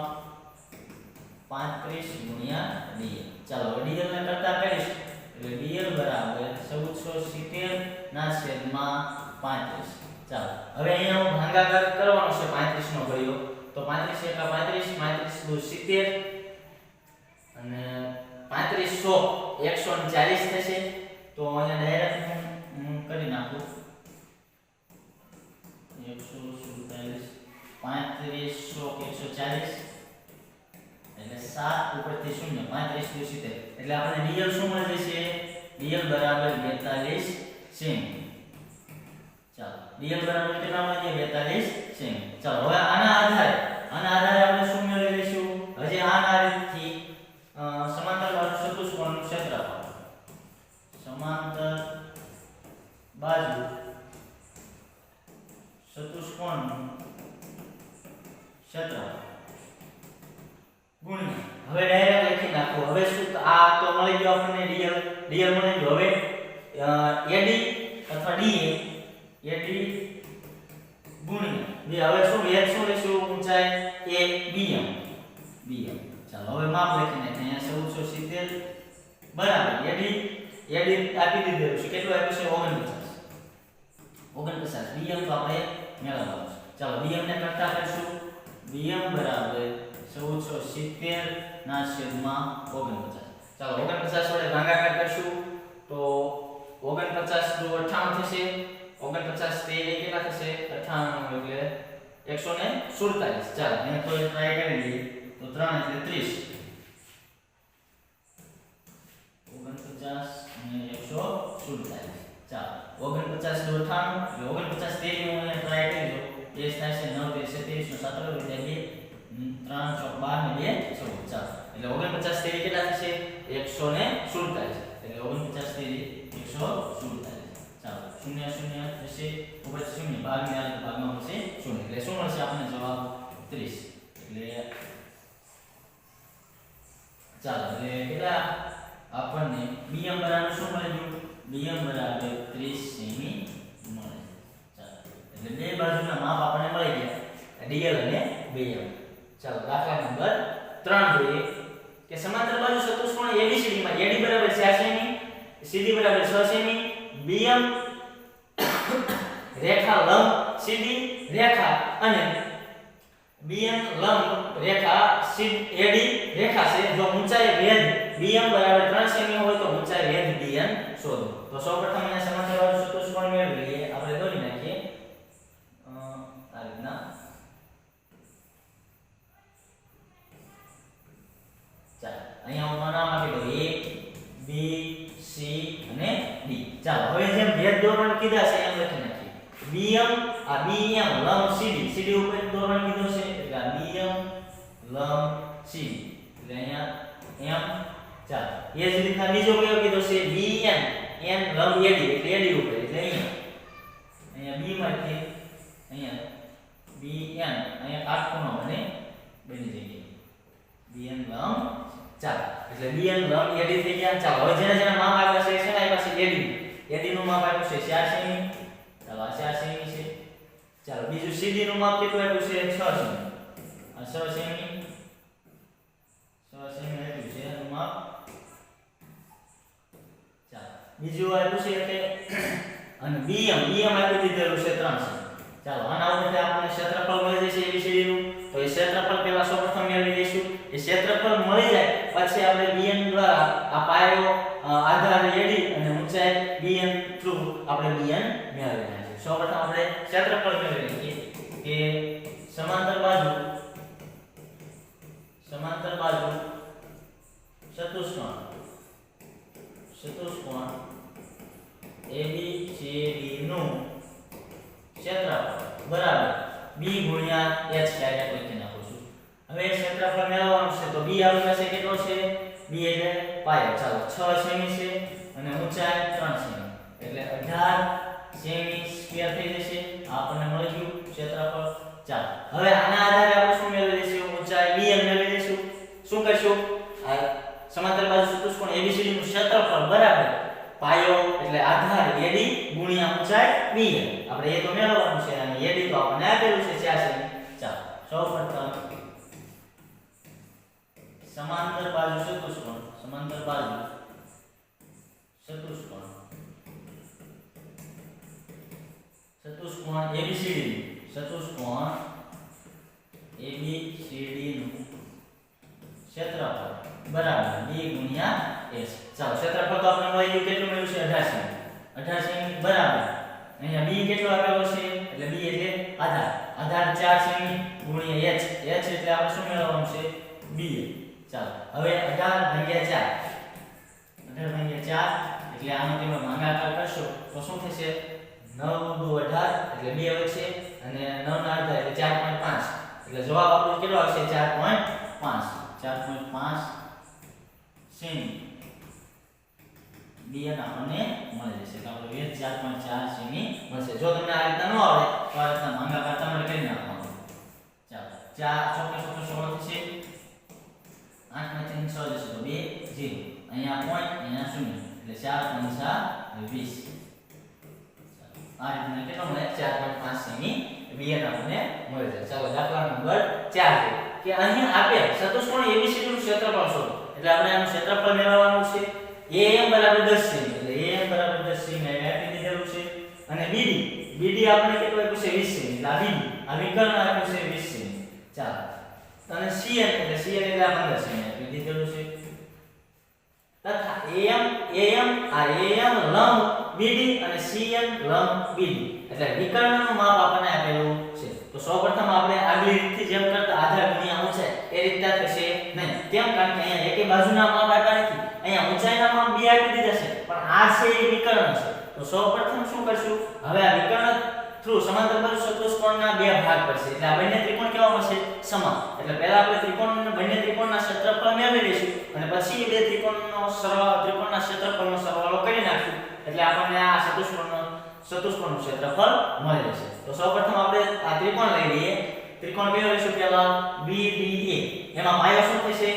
35 ગુણ્યા DL. ચાલો DL ને કરતા કરીશ એટલે DL બરાબર 1470 ના છેદમાં 35. ચાલો હવે અહીંયા હું ભાગાકાર કરવાનો છે 35 નો કર્યો તો 35 એકા 35 35 દુ 70 અને 35 140 થશે તો અહીંયા ડાયરેક્ટ હું કરી નાખું 147 35 140 એટલે 7 ઉપરથી 0 35 દુ 70 એટલે આપણને DL શું મળી જશે DL બરાબર 42 સેમી. ચાલો DL બરાબર કેટલા મળી ગયા 42 સેમી. ચાલો હવે આના આધારે આપણે શું મેળવી લઈશું હજી આના રીતથી સમાંતર બાજુ ચતુષ્કોણનું ક્ષેત્રફળ સમાંતર બાજુ ચતુષ્કોણનું ક્ષેત્રફળ ગુણ્યા હવે ડાયરેક્ટ લખી નાખો. હવે શું આ તો મળી ગયો આપણને DL મળી ગયો. હવે AD અથવા DA AD ગુણ્યા હવે શું H શું લેશું ઊંચાઈ BM. ચાલો હવે માપ લખીને અહીંયા 1470 બરાબર AD એડી આપી દીધેલું છે કેટલું આપ્યું છે 49 bm તો આપણે મેળવવાનું છે ચાલો bm ને કરતા કરશું bm બરાબર 1470 ના છેદમાં 49 ચાલો 49 વડે ભાગાકાર કરશું તો 49 દુ 98 થશે 49 તે કેટલા થશે 98 એટલે 147 ચાલો એને તો ટ્રાય કરી લઈએ તો 3 એટલે 30 49 અને 147 ચાલો 49 દુ 98 એટલે 49 તે હું એને ટ્રાય કરી દો એ થાય છે 9 તે 27 નો 17 એટલે 2 3 4 12 ને 2 14 ચાલો એટલે 49 તે કેટલા થશે 147 એટલે 49 તે 147 ચાલો 0 0 થશે ઉપર 0 ભાગમાં હશે 0 એટલે શું મળશે આપણને જવાબ 30 એટલે ચાલો એટલે કેટલા આપણને bm બરાબર શું મળ્યું bm બરાબર 30 સેમી મળે ચાલો એટલે બે બાજુના માપ આપણને મળી ગયા dl અને bm ચાલો દાખલા નંબર 3 જોઈએ કે સમાંતર બાજુ ચતુષ્કોણ ABCD માં AD બરાબર 4 સેમી CD બરાબર 6 સેમી bm રેખા લંબ CD રેખા અને bm લંબ રેખા AD રેખા છે જો ઊંચાઈ વેધ bm બરાબર 3 સેમી હોય તો ઊંચાઈ વેધ bm શોધો તો સૌપ્રથમ અહીંયા સમાંતર બાજુ ચતુષ્કોણ મેળવી લઈએ આપણે દોરી નાખીએ આ રીતના ચાલો અહીંયા હું નામ આપી દઉં a b c અને d ચાલો હવે જેમ ભેદ દોરણ કીધા છે એમ લખી નાખીએ bm આ bm લંબ cd ઉપર દોરણ કીધું છે એટલે આ bm લંબ cd એટલે અહીંયા m ચાલો એ જ રીતના બીજો કયો કીધો છે bn n લંબ ad એટલે ad ઉપર એટલે અહીંયા b માંથી અહીંયા bn અહીંયા કાટખૂણો બને બની જઈએ bn લંબ ચાલો એટલે bn લંબ ad થઈ ગયા ચાલો હવે જેના જેના માપ આપ્યા છે શેના આપ્યા છે ad નું માપ આપ્યું છે 4 સેમી ચાલો આ 4 સેમી છે ચાલો બીજું cd નું માપ કેટલું આપ્યું છે 6 સેમી આ 6 સેમી આપ્યું છે એનું માપ ચાલો બીજું આપ્યું છે એટલે અને bm આપી દીધેલું છે 3 સેમી ચાલો આના ઉપરથી આપણને ક્ષેત્રફળ મળી જશે ABCD નું તો એ ક્ષેત્રફળ પહેલા સૌપ્રથમ મેળવી લઈશું એ ક્ષેત્રફળ મળી જાય પછી આપણે bm દ્વારા આ પાયો આધાર AD અને ઊંચાઈ bm થ્રુ આપણે bm મેળવી લઈશું સૌપ્રથમ આપણે ક્ષેત્રફળ મેળવી લઈએ કે સમાંતર બાજુ ચતુષ્કોણ ABCD નું ક્ષેત્રફળ બરાબર b ગુણ્યા h ડાયરેક્ટ લખી નાખું છું હવે ક્ષેત્રફળ મેળવવાનું છે તો b આપણી પાસે કેટલો છે b એટલે પાયો ચાલો 6 સેમી છે અને ઊંચાઈ 3 સેમી એટલે 18 સેમી સ્ક્વેર થઈ જશે આપણને મળી ગયું ક્ષેત્રફળ ચાલો હવે આના આધારે આપણે શું મેળવી લઈશું ઊંચાઈ bm મેળવી લઈશું શું કરશું આ સમાંતર બાજુ ચતુષ્કોણ ABCD નું ક્ષેત્રફળ બરાબર પાયો એટલે આધાર AD ગુણ્યા ઊંચાઈ bm આપણે એ તો મેળવવાનું છે અને AD તો આપણને આપેલું છે 4 સેમી ચાલો સૌપ્રથમ સમાંતર બાજુ ચતુષ્કોણ ABCD નું ક્ષેત્રફળ બરાબર b ગુણ્યા s ચાલો ક્ષેત્રફળ તો આપણે મળી ગયું કેટલું મળ્યું છે 18 સેમી બરાબર અહીંયા b કેટલો આપેલો છે એટલે b એટલે આધાર 4 સેમી ગુણ્યા h એટલે આપણે શું મેળવવાનું છે b ચાલો હવે 18 ભાગ્યા 4 એટલે આનો તમે ભાગાકાર કરશો તો શું થશે 9 દુ 18 એટલે 2 વધશે અને 9 ના અડધા એટલે 4.5 એટલે જવાબ આપણો કેટલો આવશે 4.5 સેમી bn આપણને મળી જશે તો આપણે વેધ 4.4 સેમી મળશે જો તમને આ રીતના ન આવડે તો આ રીતના ભાગાકાર તમારે કરી નાખવાનો ચાલો 4 ચોકે 16 થશે 8 માંથી 6 જશે તો 2 0 અહીંયા પોઈન્ટ અહીંયા 0 એટલે 4 5 20 આ રીતના કેટલો મળે 4.5 સેમી bn આપણને મળી જાય ચાલો દાખલા નંબર 4 કે અહીંયા આપેલ ચતુષ્કોણ ABCD નું ક્ષેત્રફળ શોધો એટલે આપણે આનું ક્ષેત્રફળ મેળવવાનું છે am બરાબર 10 સેમી આપણે કેટલું આપ્યું છે 20 સેમી એટલે આ વિકર્ણ આપ્યું છે 20 સેમી ચાલો અને cn એટલે 15 સેમી આપી દીધેલું છે તથા am લંબ BD અને cn લંબ BD એટલે વિકર્ણનું માપ આપણને આપેલું છે તો સૌપ્રથમ આપણે આગલી રીતથી જેમ કરતા આધાર ગુણ્યા ઊંચાઈ એ રીતના થશે નહીં કેમ કારણ કે અહીંયા એકે બાજુના માપ આપ્યા નથી અહીંયા ઊંચાઈના માપ બે આપી દીધા છે પણ આ છે એ વિકર્ણ છે તો સૌપ્રથમ શું કરશું હવે આ વિકર્ણ થ્રુ સમાંતર બાજુ ચતુષ્કોણના બે ભાગ પડશે એટલે આ બંને ત્રિકોણ કેવા મળશે સમાન એટલે પહેલા આપણે બંને ત્રિકોણના ક્ષેત્રફળ મેળવી લઈશું અને પછી એ બે ત્રિકોણના ક્ષેત્રફળનો સરવાળો કરી નાખશું એટલે આપણને આ ચતુષ્કોણનું ક્ષેત્રફળ મળી જશે તો સૌપ્રથમ આપણે આ ત્રિકોણ લઈ લઈએ ત્રિકોણ કયો લઈશું પહેલા BDA એમાં પાયો શું થશે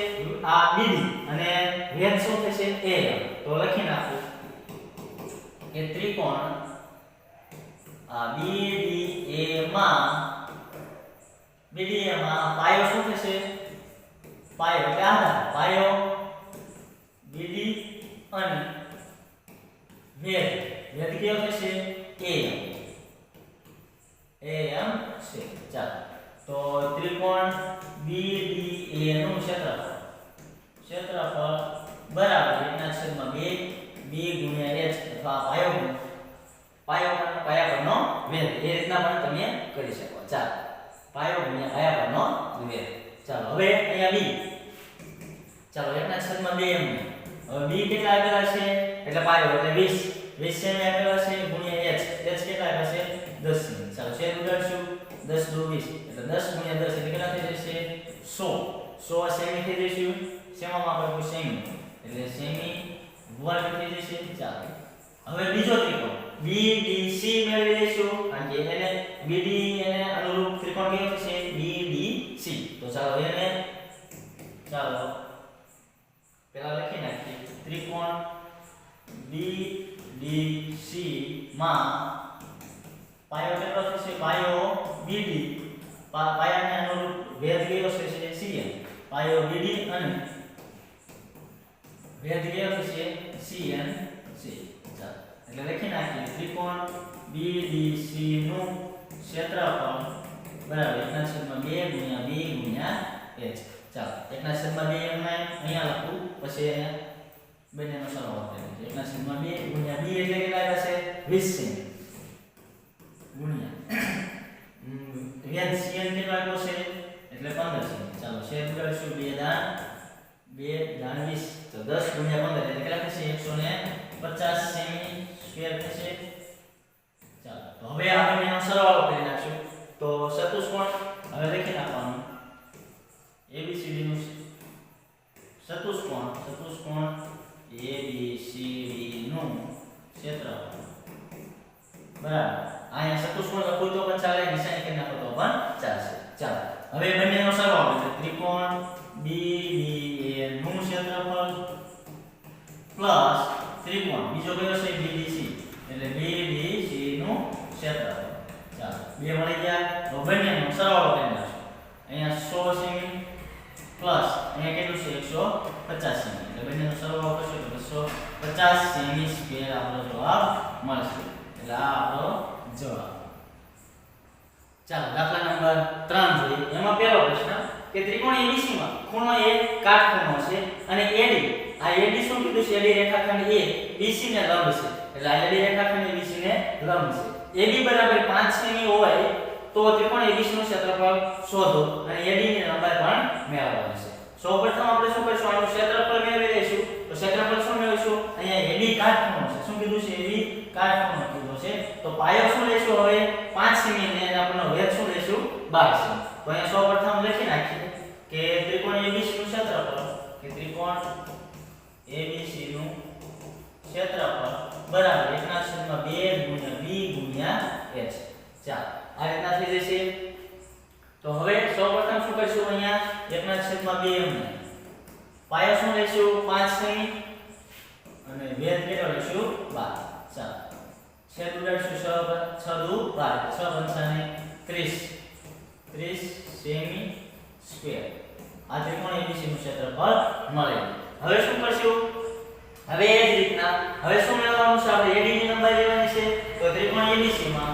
આ BD અને વેધ શું થશે AM તો લખી નાખું કે ત્રિકોણ આ BDA માં પાયો શું થશે પાયો એટલે આધાર પાયો BD અને વેધ કયો થશે AM છે ચાલો તો ત્રિકોણ BDA નું ક્ષેત્રફળ બરાબર 1/2 ગુણ્યા h અથવા પાયા પરનો વેધ એ રીતના પણ તમે કરી શકો ચાલો પાયો ગુણ્યા પાયા પરનો વેધ ચાલો હવે અહીંયા b ચાલો 1/2 એમ હવે b કેટલા આપેલા છે એટલે પાયો એટલે 20 સેમી આપેલા છે ગુણ્યા h કેટલા આપેલા છે 10 સેમી ચાલો છેદ ઉડાડશું 10 × 20 એટલે 10 × 10 એટલે કેટલા થઈ જશે 100 સેમી થઈ જશે શેમાં આપણે સેમી એટલે સેમી વર્ગ થઈ જશે ચાલો હવે બીજો ત્રિકોણ BDC મેળવી લઈશું કારણ કે એને BD એને અનુરૂપ ત્રિકોણ કયો છે BDC તો ચાલો પેલા લખી નાખીએ ત્રિકોણ BDC માં પાયો કેટલો થશે પાયો BD પાયાને અનુરૂપ વેધ કયો છે CN પાયો BD અને વેધ કયો થશે CNC ચાલો એટલે લખી નાખીએ ત્રિકોણ BDC નું ક્ષેત્રફળ બરાબર 1/2 ગુણ્યા b ગુણ્યા h ચાલો 1/2 એમાં અહીંયા લખું પછી એને બંનેનો સરવાળો કરી 1/2 ગુણ્યા b એટલે કેટલા થશે 20 સેમી ગુણ્યા વેધ cn કેટલા આપ્યો છે એટલે 15 સેમી ચાલો છેદ ઉડાડશું 2 દાન 20 તો 10 ગુણ્યા 15 એટલે કેટલા થશે 150 સેમી સ્ક્વેર થશે ચાલો તો હવે આપણે એનો સરવાળો કરી નાખશું તો ચતુષ્કોણ હવે લખી નાખવાનું ABCD નું ચતુષ્કોણ ABCD નું ક્ષેત્રફળ બરાબર અહીંયા ચતુષ્કોણ લખું તો પણ ચાલે નિશાની કરી નાખો તો પણ ચાલશે ચાલો હવે બંનેનો સરવાળો એટલે ત્રિકોણ BDA નું ક્ષેત્રફળ પ્લસ ત્રિકોણ બીજો કયો છે BDC એટલે BDC નું ક્ષેત્રફળ ચાલો બે મળી ગયા તો બંનેનો સરવાળો કરી નાખો અહીંયા 100 સેમી પ્લસ અહીંયા કેટલું છે 150 સેમી એટલે બંનેનો સરવાળો કરશો તો 250 સેમી સ્ક્વેર આપણો જવાબ મળશે એટલે આ આપણો જવાબ ચાલો દાખલા નંબર 3 જોઈએ એમાં પહેલો પ્રશ્ન કે ત્રિકોણ ABC માં ખૂણો A કાટખૂણો છે અને AD આ AD શું કીધું છે AD રેખાખંડ A BC ને લંબ છે એટલે આ AD રેખાખંડ BC ને લંબ છે AB બરાબર 5 સેમી હોય તો ત્રિકોણ ABC નું ક્ષેત્રફળ શોધો અને AD ની લંબાઈ પણ મેળવવાની છે સૌપ્રથમ આપણે શું કરીશું આનું ક્ષેત્રફળ મેળવી લઈશું તો ક્ષેત્રફળ શું મેળવીશું અહીંયા AB કાટખૂણો છે શું કીધું છે AB કાટખૂણો કીધું છે તો પાયો શું લેશું હવે 5 સેમી ને આપણો વેધ શું લેશું 12 સેમી તો અહીંયા સૌપ્રથમ લખી નાખીએ કે ત્રિકોણ ABC નું ક્ષેત્રફળ કે ત્રિકોણ ABC નું ક્ષેત્રફળ બરાબર 1/2 ગુણ્યા b ગુણ્યા h ચાલો આ રીતના થઈ જશે તો હવે સૌપ્રથમ શું કરીશું અહીંયા 1/2 એમ પાયો શું લેશું 5 સેમી અને વેધ કેટલો લેશું 12 ચાલો છેદ ઉડાડશું 6 દુ 12 6 30 સેમી સ્ક્વેર આ ત્રિકોણ ABC નું ક્ષેત્રફળ મળે હવે શું કરશું હવે એ જ રીતના હવે શું મેળવવાનું છે આપણે AD ની લંબાઈ લેવાની છે તો ત્રિકોણ ABC માં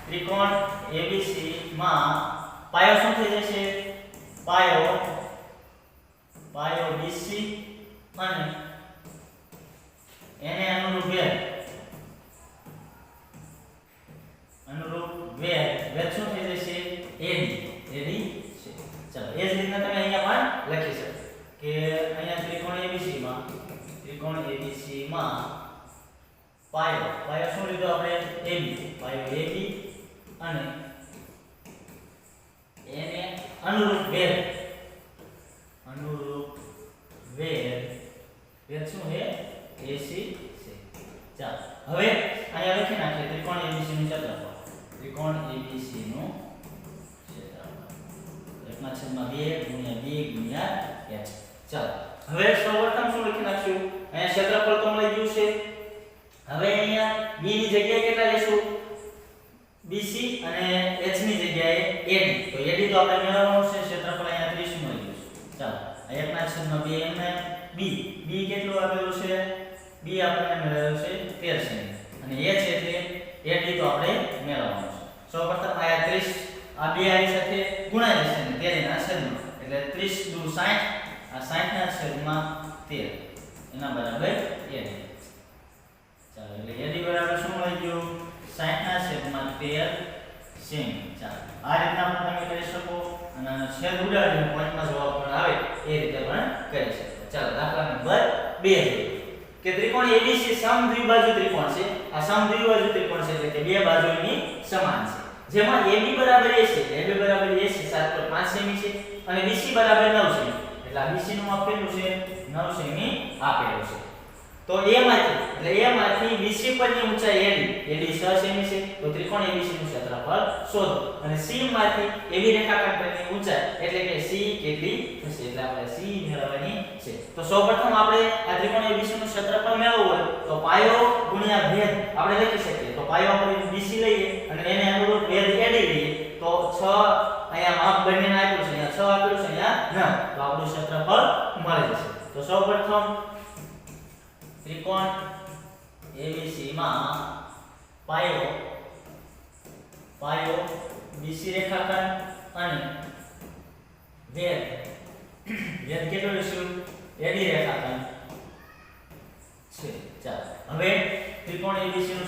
ત્રિકોણ ABC માં પાયો શું થઈ જશે? પાયો BC અને એને અનુરૂપ વેધ શું થઈ જશે? AD છે. ચાલો એ જ રીતના તમે અહીંયા પણ લખી શકો કે અહીંયા ત્રિકોણ ABC માં પાયો શું લીધો આપણે? AB. પાયો AB અને એને અનુરૂપ વેધ શું છે? AC છે. ચાલો હવે અહીંયા લખી નાખીએ ત્રિકોણ ABC નું ક્ષેત્રફળ. ત્રિકોણ ABC નું ક્ષેત્રફળ 1/2 × 2 × h. ચાલો હવે સૌપ્રથમ શું લખી નાખશું? અહીંયા ક્ષેત્રફળ તો મળી ગયું છે. હવે અહીંયા b ની જગ્યાએ કેટલા લેશું? BC અને h ની જગ્યાએ AD. તો AD તો આપણે મેળવવાનું છે. ક્ષેત્રફળ અહીંયા 30 મળી ગયું છે. ચાલો 1/2 એમને b કેટલું આપેલું છે? b આપણે મેળવ્યું છે 13 સેમી અને h એટલે AD તો આપણે મેળવવાનું છે. સૌપ્રથમ આયા 30 આ બે આની સાથે ગુણાઈ જશે ને 13 ના છેદમાં એટલે 30 દુ 60 આ 60 ના છેદમાં 13 એના બરાબર AD. ચાલો એટલે AD બરાબર શું મળી ગયું? 60 ના છેદમાં 13 સેમી. ચાલો આ રીતના પણ તમે કરી શકો અને છેદ ઉડાડીને પોઈન્ટમાં જવાબ પણ આવે એ રીતે પણ કરી શકો. ચાલો દાખલા નંબર 2 કે ત્રિકોણ ABC સમદ્વિબાજુ ત્રિકોણ છે. આ સમદ્વિબાજુ ત્રિકોણ છે એટલે કે બે બાજુની સમાન છે. જેમાં AB બરાબર AC છે. AB બરાબર AC 7.5 સેમી છે અને BC બરાબર 9 સેમી. એટલે આ BC નું માપ કેટલું છે? 9 સેમી આપેલું છે. તો A માંથી BC પરની ઊંચાઈ AD 6 સેમી છે. તો ત્રિકોણ ABC નું ક્ષેત્રફળ શોધો અને C માંથી AB રેખાખંડ પરની ઊંચાઈ એટલે કે C કેટલી થશે? એટલે આપણે C મેળવવાની છે. તો સૌપ્રથમ આપણે આ ત્રિકોણ ABC નું ક્ષેત્રફળ મેળવવું હોય તો પાયો ગુણ્યા ભેદ આપણે લખી શકીએ. તો પાયો આપણે BC લઈએ અને એને અનુરૂપ ભેદ AD લઈએ તો 6 અહીંયા માપ બંનેને આપ્યું છે. અહીંયા 6 આપ્યું છે, અહીંયા 9. તો આપણું ક્ષેત્રફળ મળી જશે. તો સૌપ્રથમ ત્રિકોણ ABC માં પાયો BC રેખાખંડ અને વેધ કેટલું લેશું? AD રેખાખંડ છે. ચાલો હવે ત્રિકોણ ABC નું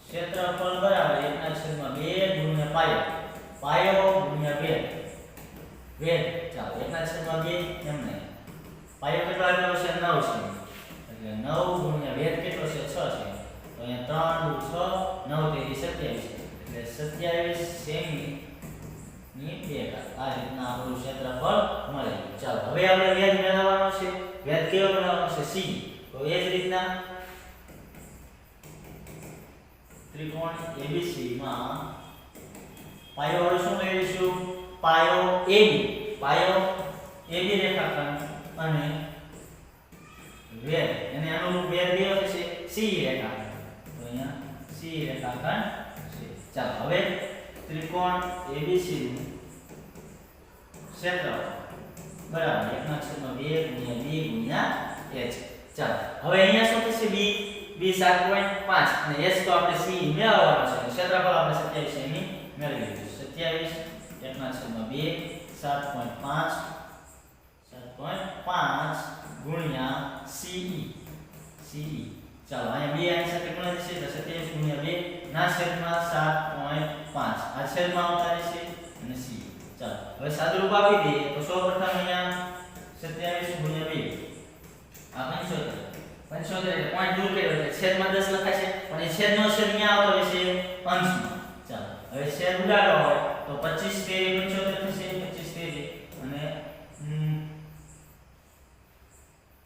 ક્ષેત્રફળ બરાબર 1/2 ગુણ્યા પાયો ગુણ્યા વેધ. ચાલો 1/2 એમને પાયો કેટલો આપેલો છે? 9 સેમી એટલે 9 ગુણ્યા વેધ કેટલો છે? 6 સેમી. તો અહીંયા 3 દુ 6 9 તેરી 27 એટલે 27 સેમી ની 2 ઘાત. આ રીતના આપણું ક્ષેત્રફળ મળે. ચાલો હવે આપણે વેધ મેળવવાનો છે. વેધ કેવો મેળવવાનો છે? C. તો એ જ રીતના ત્રિકોણ ABC માં પાયો વડે શું મેળવીશું? પાયો AB રેખાખંડ અને વેધ એને અનુરૂપ વેધ કેવો છે? C રેખાખંડ. તો અહીંયા C રેખાખંડ છે. ચાલો હવે ત્રિકોણ ABC નું ક્ષેત્રફળ બરાબર 1/2 × 2 × h. ચાલો હવે અહીંયા શું થશે? b 7.5 અને h તો આપણે c મેળવવાનો છે. ક્ષેત્રફળ આપણે 27 સેમી મેળવી લીધું. 27 1/2 7.5 ગુણ્યા CE. ચાલો અહીંયા 2 આની સાથે ગુણાઈ જશે તો 27 ગુણ્યા 2 ના છેદમાં 7.5 આ છેદમાં આવતા રહેશે અને C. ચાલો હવે સાદુરૂપ આપી દઈએ તો સૌપ્રથમ અહીંયા 27 ગુણ્યા 2 આ 75 એટલે પોઈન્ટ દૂર કર્યો એટલે છેદમાં 10 લખાશે પણ એ છેદનો છેદ ક્યાં આવતો રહેશે? અંશમાં. ચાલો હવે છેદ ઉડાડવો હોય તો 25 તેરી 75 થશે. 25 તેરી અને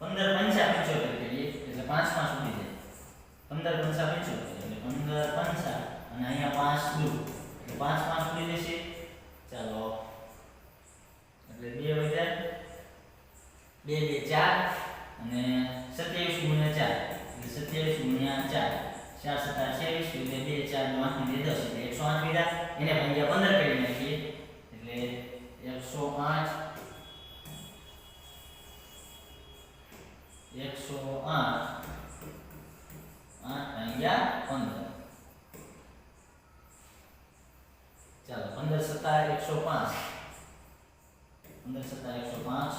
15 પંચા 75 કરીએ એટલે 5 સુધી જાય. 15 પંચા 75 એટલે 15 પંચા અને અહીંયા 5 દૂર એટલે 5 સુધી જશે. ચાલો એટલે 2 વધ્યા 2 2 4 અને 27 ગુણ્યા 4 એટલે 27 ગુણ્યા 4 4 27 એટલે 2 4 નો 8 ને 10 એટલે 108 વિધા એને ભાગ્યા 15 કરી નાખીએ એટલે 108 આ 8 15 ચાલો 15 સત્તા 105 15 સત્તા 105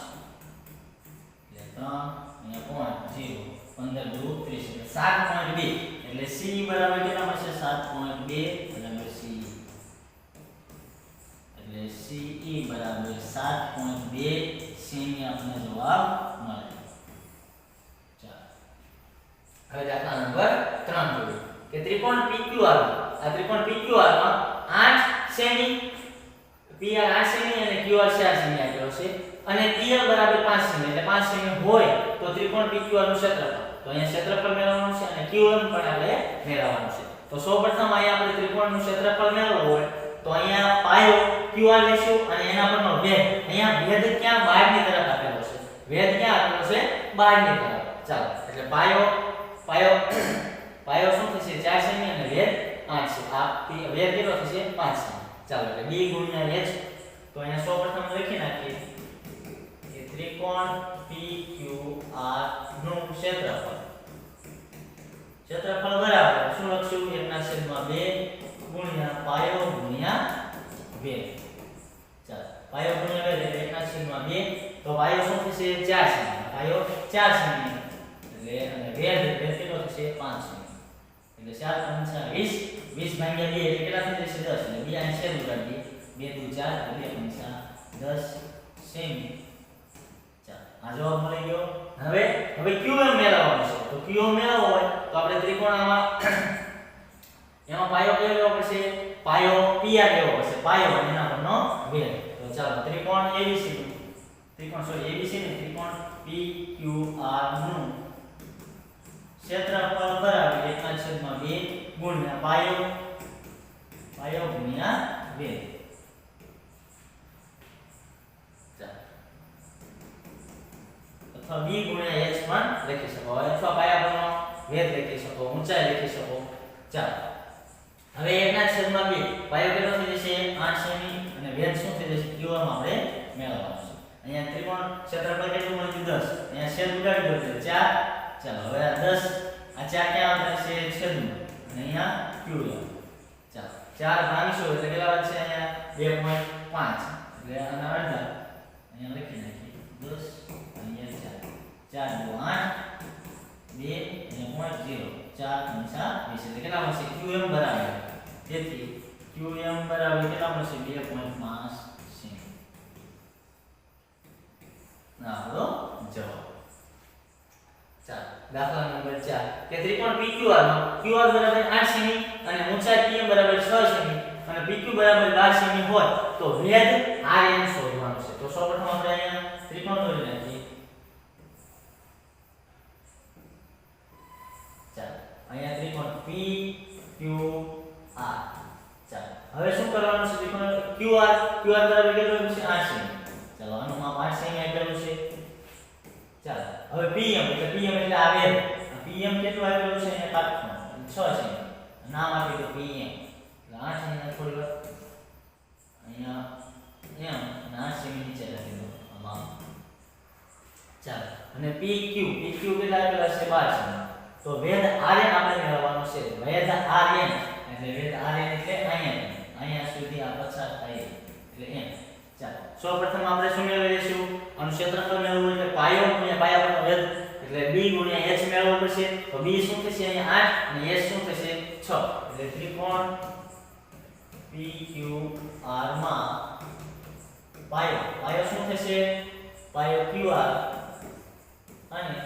એટલે 3 પોઈન્ટ 0 15 દુ 30 એટલે 7.2 એટલે c બરાબર કેટલા મળશે 7.2 બરાબર c એટલે CE બરાબર 7.2 સેમી આપણને જવાબ મળે. ચાલો હવે દાખલા નંબર 3 જોઈએ કે ત્રિકોણ PQR આ ત્રિકોણ PQR માં 8 સેમી PR 8 સેમી અને QR 4 સેમી આપેલો છે અને PR બરાબર 5 સેમી એટલે 5 સેમી હોય તો ત્રિકોણ PQR નું ક્ષેત્રફળ તો અહીંયા ક્ષેત્રફળ મેળવવાનું છે અને QM પણ આપણે મેળવવાનું છે. તો સૌપ્રથમ અહીંયા આપણે ત્રિકોણનું ક્ષેત્રફળ મેળવવું હોય તો અહીંયા પાયો QR લેશું અને એના પરનો વેધ અહીંયા વેધ ક્યાં બહારની તરફ આપેલો છે વેધ ક્યાં આપેલો છે બહારની તરફ. ચાલો એટલે પાયો શું થશે 4 સેમી અને વેધ 8 છે આ વેધ કેટલો થશે 5 સેમી. ચાલો એટલે b ગુણ્યા h તો અહીંયા સૌપ્રથમ લખી નાખીએ કે ત્રિકોણ PQR નું ક્ષેત્રફળ બરાબર શું લખશું 1/2 ગુણ્યા પાયો ગુણ્યા વેધ. ચાલો પાયો ગુણ્યા વેધ એટલે 1/2 તો પાયો શું થશે 4 સેમી પાયો 4 સેમી એટલે અને વેધ કેટલો થશે 5 સેમી એટલે 4 5 20 20 ભાગ્યા 2 એટલે કેટલા થઈ જશે 10 એટલે 2 અહીં છેદ ઉડાડી 2 દુ 4 એટલે 5 10 સેમી. ચાલો આ જવાબ મળી ગયો. હવે QM મેળવવાનું છે તો QM મેળવવો હોય તો આપણે ત્રિકોણમાં એમાં પાયો કયો લેવો પડશે પાયો PR લેવો પડશે પાયો અને એના પરનો વેધ. તો ચાલો ત્રિકોણ ABC ને ત્રિકોણ PQR નું ક્ષેત્રફળ બરાબર 1/2 ગુણ્યા પાયો ગુણ્યા વેધ. અથવા b ગુણ્યા h પણ લખી શકો અથવા પાયા પરનો વેધ લખી શકો ઊંચાઈ લખી શકો. ચાલો હવે 1/2 પાયો કેટલો થઈ જશે 8 સેમી અને વેધ શું થઈ જશે QM આપણે મેળવવાનું છે. અહીંયા ત્રિકોણ ક્ષેત્રફળ કેટલું મળ્યું 10 અહીંયા છેદ ઉડાડી દો એટલે 4. ચાલો હવે આ 10 આ 4 ક્યાં આવશે છેદમાં અને અહીંયા QM. ચાલો 4 ભાગીશું એટલે કેટલા વધશે અહીંયા 2.5 એટલે આના અડધા અહીંયા લખી નાખીએ 10 અહીંયા 4 દુ 8 2 અને 0 4 5 20 એટલે કેટલા મળશે QM બરાબર તેથી QM બરાબર કેટલા મળશે 2.5 સેમી. ના આપણો જવાબ. ચાલો દાખલા નંબર 4 કે ત્રિકોણ PQR માં QR બરાબર 8 સેમી અને ઊંચાઈ PM બરાબર 6 સેમી અને PQ બરાબર 12 સેમી હોય તો વેધ RN શોધવાનું છે. તો સૌપ્રથમ આપણે અહીંયા ત્રિકોણ દોરી નાખીએ. ચાલો અહીંયા ત્રિકોણ PQR. ચાલો હવે શું કરવાનું છે ત્રિકોણ QR બરાબર કેટલું છે 8 સેમી. ચાલો આનું માપ 8 સેમી આપેલું છે. ચાલો હવે PM એટલે આ વેધ PM કેટલું આપેલું છે અહીંયા કાટખૂણો 6 સેમી નામ આપી દો PM એટલે 8 અહીંયા થોડી વાર અહીંયા એમ અને 8 સેમી નીચે લખી દો આમાં. ચાલો અને PQ કેટલા આપેલા છે 12 સેમી. તો વેધ RN આપણે મેળવવાનો છે. વેધ RN એટલે અહીંયા સુધી આ પસાર થાય એટલે એમ. ચાલો સૌપ્રથમ આપણે શું મેળવીશું આનું ક્ષેત્રફળ મેળવવું એટલે પાયો ગુણ્યા પાયા પરનો વેધ એટલે b ગુણ્યા h મેળવવું પડશે. તો b શું થશે અહીંયા 8 અને h શું થશે 6 એટલે ત્રિકોણ PQR માં પાયો શું થશે પાયો QR અને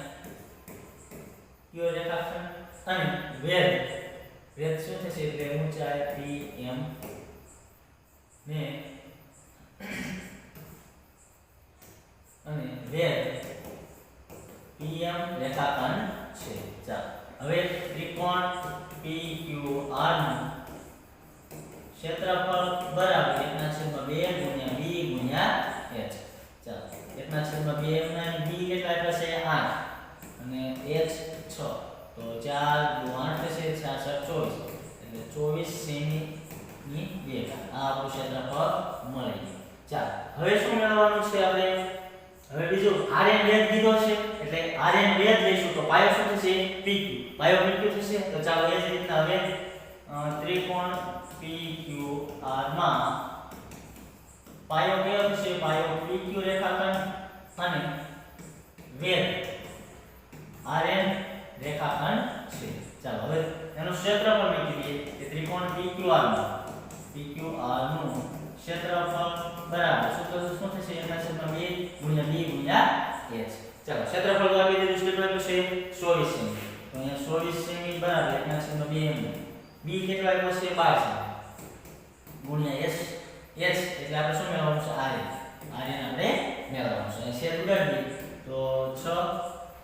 રેખાખંડ અને વેધ શું થશે એટલે ઊંચાઈ PM ને અને વેધ PM રેખાખંડ છે. ચાલો હવે ત્રિકોણ PQR નું ક્ષેત્રફળ બરાબર 1/2 ગુણ્યા b ગુણ્યા h. ચાલો 1/2 ના b કેટલા થશે 8 અને h 6 તો 4 દુ 8 થશે 4 24 એટલે 24 સેમી ની વેધ આ આપણું ક્ષેત્રફળ મળી ગયું. ચાલો હવે શું મેળવવાનું છે આપણે હવે બીજું RN વેધ દીધો છે એટલે RN વેધ લઈશું તો પાયો શું થશે PQ પાયો PQ થશે તો ચાલો એ જ રીતના હવે ત્રિકોણ PQR માં પાયો કયો થશે પાયો PQ રેખાખંડ અને વેધ RN રેખાખંડ છે ચાલો હવે એનું ક્ષેત્રફળ મેળવી દઈએ કે ત્રિકોણ PQR નું ક્ષેત્રફળ બરાબર શું થશે એના છેદમાં 2 ગુણ્યા b ગુણ્યા h ચાલો ક્ષેત્રફળ આપી દીધું કેટલું આપ્યું છે 24 સેમી તો અહીંયા 24 સેમી બરાબર એના છેદમાં 2 b કેટલો આપ્યો છે 12 સેમી ગુણ્યા h એટલે આપણે શું મેળવવાનું છે RN આપણે મેળવવાનું છે અહીં છેદ ઉડાડી તો 6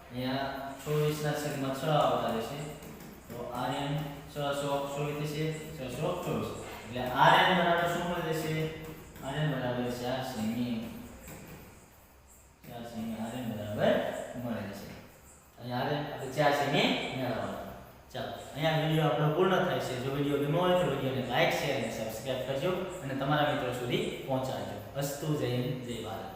અહીંયા 24 ના છેદમાં 6 આવતા રહેશે તો RN 624 થશે 624 એટલે RN બરાબર શું મળી જશે RN બરાબર 4 સેમી RN બરાબર મળી જશે અહીંયા RN આપણે 4 સેમી મેળવવાનું ચાલો અહીંયા વિડિયો આપણો પૂર્ણ થાય છે જો વિડિયો ગમ્યો હોય તો વિડિયોને લાઈક શેર અને સબસ્ક્રાઇબ કરજો અને તમારા મિત્રો સુધી પહોંચાડજો અસ્તુ જય હિન્દ જય ભારત